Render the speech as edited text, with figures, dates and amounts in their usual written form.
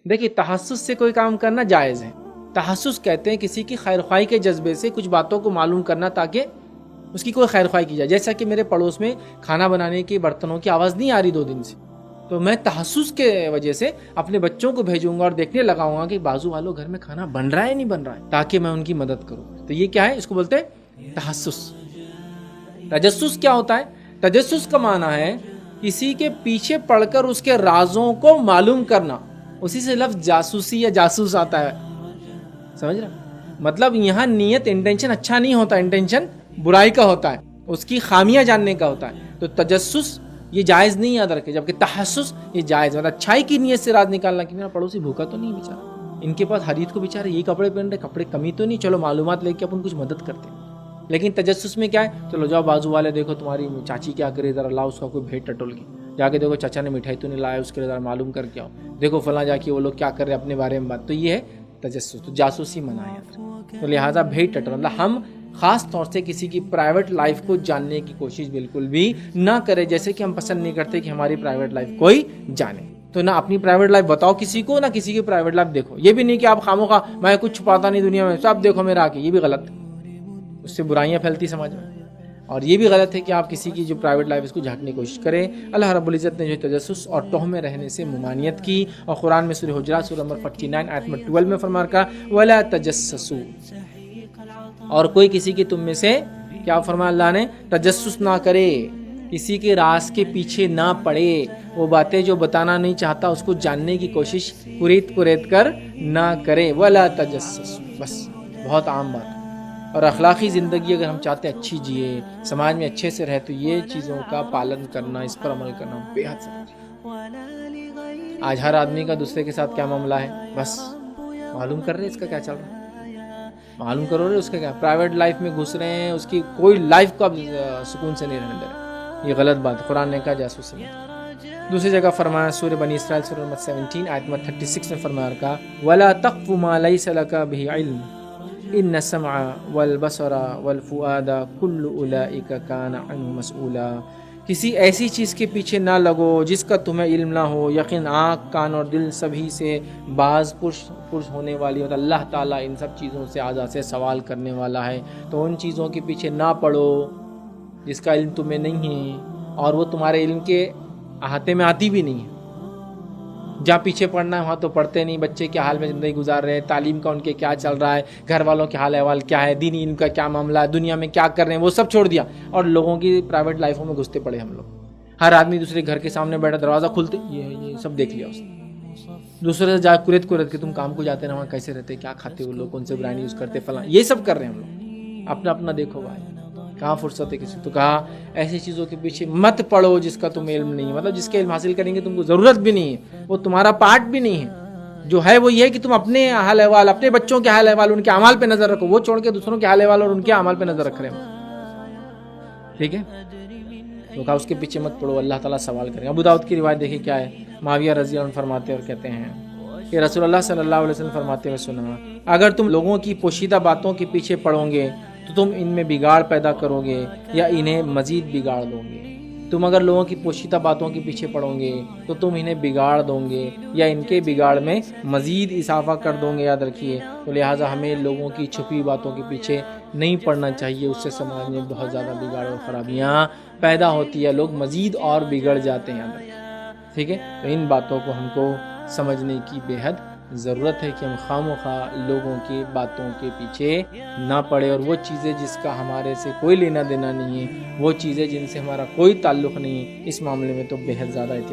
دیکھیے تحسس سے کوئی کام کرنا جائز ہے. تحسس کہتے ہیں کسی کی خیر خواہی کے جذبے سے کچھ باتوں کو معلوم کرنا تاکہ اس کی کوئی خیر خواہی کی جائے. جیسا کہ میرے پڑوس میں کھانا بنانے کے برتنوں کی آواز نہیں آ رہی 2 دن سے، تو میں تحسس کے وجہ سے اپنے بچوں کو بھیجوں گا اور دیکھنے لگاؤں گا کہ بازو والوں گھر میں کھانا بن رہا ہے نہیں بن رہا ہے، تاکہ میں ان کی مدد کروں. تو یہ کیا ہے؟ اس کو بولتے ہیں تحسس. تجسس کیا ہوتا ہے؟ تجسس کا معنی ہے کسی کے پیچھے پڑ کر اس کے رازوں کو معلوم کرنا. اسی سے لفظ جاسوسی یا جاسوس آتا ہے. سمجھ رہا؟ مطلب یہاں نیت انٹینشن اچھا نہیں ہوتا، انٹینشن برائی کا ہوتا ہے، اس کی خامیاں جاننے کا ہوتا ہے. تو تجسس یہ جائز نہیں یاد رکھے، جبکہ تحسس یہ جائز. مطلب اچھائی کی نیت سے راز نکالنا کہ میرا پڑوسی بھوکا تو نہیں بیچارہ، ان کے پاس حدیث کو بیچارہ یہ کپڑے پہن رہے، کپڑے کمی تو نہیں، چلو معلومات لے کے اپن کچھ مدد کرتے ہیں. لیکن تجسس میں کیا ہے؟ چلو جاؤ بازو والے دیکھو تمہاری چاچی کیا کرے، ذرا لاؤ اس کا کوئی بھیٹ ٹٹول کی، جا کے دیکھو چاچا نے مٹھائی تو نہیں لایا، اس کے لیے ذرا معلوم کر کے آؤ، دیکھو فلاں جا کے وہ لوگ کیا کر رہے ہیں اپنے بارے میں بات. تو یہ ہے تجسس. تو جاسوسی منع ہے. تو لہٰذا بھیٹ ٹٹول مطلب ہم خاص طور سے کسی کی پرائیویٹ لائف کو جاننے کی کوشش بالکل بھی نہ کرے، جیسے کہ ہم پسند نہیں کرتے کہ ہماری پرائیویٹ لائف کوئی جانے. تو نہ اپنی پرائیویٹ لائف بتاؤ کسی کو، نہ کسی کی پرائیویٹ لائف دیکھو. یہ بھی نہیں کہ آپ خاموخواہ میں کچھ چھپاتا نہیں دنیا میں، سب دیکھو میرا آ کے، یہ بھی غلط. اس سے برائیاں پھیلتی سماج میں. اور یہ بھی غلط ہے کہ آپ کسی کی جو پرائیویٹ لائف اس کو جھانکنے کی کوشش کریں. اللہ رب العزت نے جو تجسس اور توہمے رہنے سے ممانعت کی، اور قرآن میں سورہ حجرات سورہ نمبر 49 آیت نمبر 12 میں فرما رکھا وَلَا تَجَسَّسُوا، اور کوئی کسی کی تم میں سے کیا فرمایا اللہ نے؟ تجسس نہ کرے، کسی کے راز کے پیچھے نہ پڑے، وہ باتیں جو بتانا نہیں چاہتا اس کو جاننے کی کوشش کریت کر نہ کرے. وَلَا تَجَسَّسُوا، بس بہت عام بات. اور اخلاقی زندگی اگر ہم چاہتے ہیں اچھی جیے، سماج میں اچھے سے رہے، تو یہ چیزوں کا پالن کرنا، اس پر عمل کرنا بے حد ضروری. آج ہر آدمی کا دوسرے کے ساتھ کیا معاملہ ہے، بس معلوم کر رہے اس کا کیا چل رہا ہے، معلوم کرو رہے اس کا کیا، پرائیویٹ لائف میں گھس رہے ہیں، اس کی کوئی لائف کو اب سکون سے نہیں رہنے دے رہے. یہ غلط بات. قرآن نے کہا جاسوسی میں. دوسری جگہ فرمایا سورہ بنی اسرائیل سورہ نمبر 17 آیت نمبر 36 میں فرمایا رکھا وَلَا تَقْفُ مَا لَيْسَ لَكَ بِهِ عِلْمٌ إِنَّ السَّمْعَ وَالْبَصَرَ وَالْفُؤَادَ كُلُّ أُولَئِكَ كَانَ عَنْهُ مسؤولا. کسی ایسی چیز کے پیچھے نہ لگو جس کا تمہیں علم نہ ہو. یقین آنکھ، کان اور دل سبھی سے باز پرس ہونے والی ہوتا. اللہ تعالیٰ ان سب چیزوں سے آج سے سوال کرنے والا ہے. تو ان چیزوں کے پیچھے نہ پڑو جس کا علم تمہیں نہیں ہے، اور وہ تمہارے علم کے احاطے میں آتی بھی نہیں ہے. جہاں پیچھے پڑھنا ہے وہاں تو پڑھتے نہیں. بچے کیا حال میں زندگی گزار رہے ہیں، تعلیم کا ان کے کیا چل رہا ہے، گھر والوں کے حال احوال کیا ہے، دینی علم کا کیا معاملہ ہے، دنیا میں کیا کر رہے ہیں، وہ سب چھوڑ دیا اور لوگوں کی پرائیویٹ لائفوں میں گھستے پڑے ہم لوگ. ہر آدمی دوسرے گھر کے سامنے بیٹھا، دروازہ کھلتے یہ سب دیکھ لیا اس نے. دوسرے سے جا کریت کے تم کام کو جاتے نا، وہاں کیسے رہتے، کیا کھاتے وہ لوگ، کون سے برانڈ یوز کرتے، فلاں، یہ سب کر رہے ہیں ہم لوگ. اپنا اپنا دیکھو بھائی، کہاں فرصت ہے کسی. تو کہا ایسی چیزوں کے پیچھے مت پڑو جس کا تمہیں علم نہیں ہے، مطلب جس کے علم حاصل کریں گے تم کو ضرورت بھی نہیں ہے، وہ تمہارا پارٹ بھی نہیں ہے. جو ہے وہ یہ ہے کہ تم اپنے حال احوال، اپنے بچوں کے حال احوال، ان کے اعمال پہ نظر رکھو. وہ چھوڑ کے دوسروں کے حال احوال اور ان کے اعمال پہ نظر رکھ رہے ہیں. ٹھیک ہے، تو کہا اس کے پیچھے مت پڑو، اللہ تعالیٰ سوال کریں گے. ابو داؤد کی روایت دیکھیں کیا ہے. معاویہ رضی اللہ عنہ فرماتے اور کہتے ہیں کہ رسول اللہ صلی اللہ علیہ وسلم فرماتے ہوئے سنا، اگر تم لوگوں کی پوشیدہ باتوں کے پیچھے پڑو گے تو تم ان میں بگاڑ پیدا کرو گے یا انہیں مزید بگاڑ دو گے. تم اگر لوگوں کی پوشیدہ باتوں کے پیچھے پڑو گے تو تم انہیں بگاڑ دو گے یا ان کے بگاڑ میں مزید اضافہ کر دو گے. یاد رکھیے. تو لہٰذا ہمیں لوگوں کی چھپی باتوں کے پیچھے نہیں پڑنا چاہیے. اس سے سماج میں بہت زیادہ بگاڑ اور خرابیاں پیدا ہوتی ہے، لوگ مزید اور بگڑ جاتے ہیں. ٹھیک ہے، تو ان باتوں کو ہم کو سمجھنے کی بے حد ضرورت ہے کہ ہم خواہ لوگوں کی باتوں کے پیچھے نہ پڑے، اور وہ چیزیں جس کا ہمارے سے کوئی لینا دینا نہیں ہے، وہ چیزیں جن سے ہمارا کوئی تعلق نہیں ہے، اس معاملے میں تو بے حد زیادہ احتیاط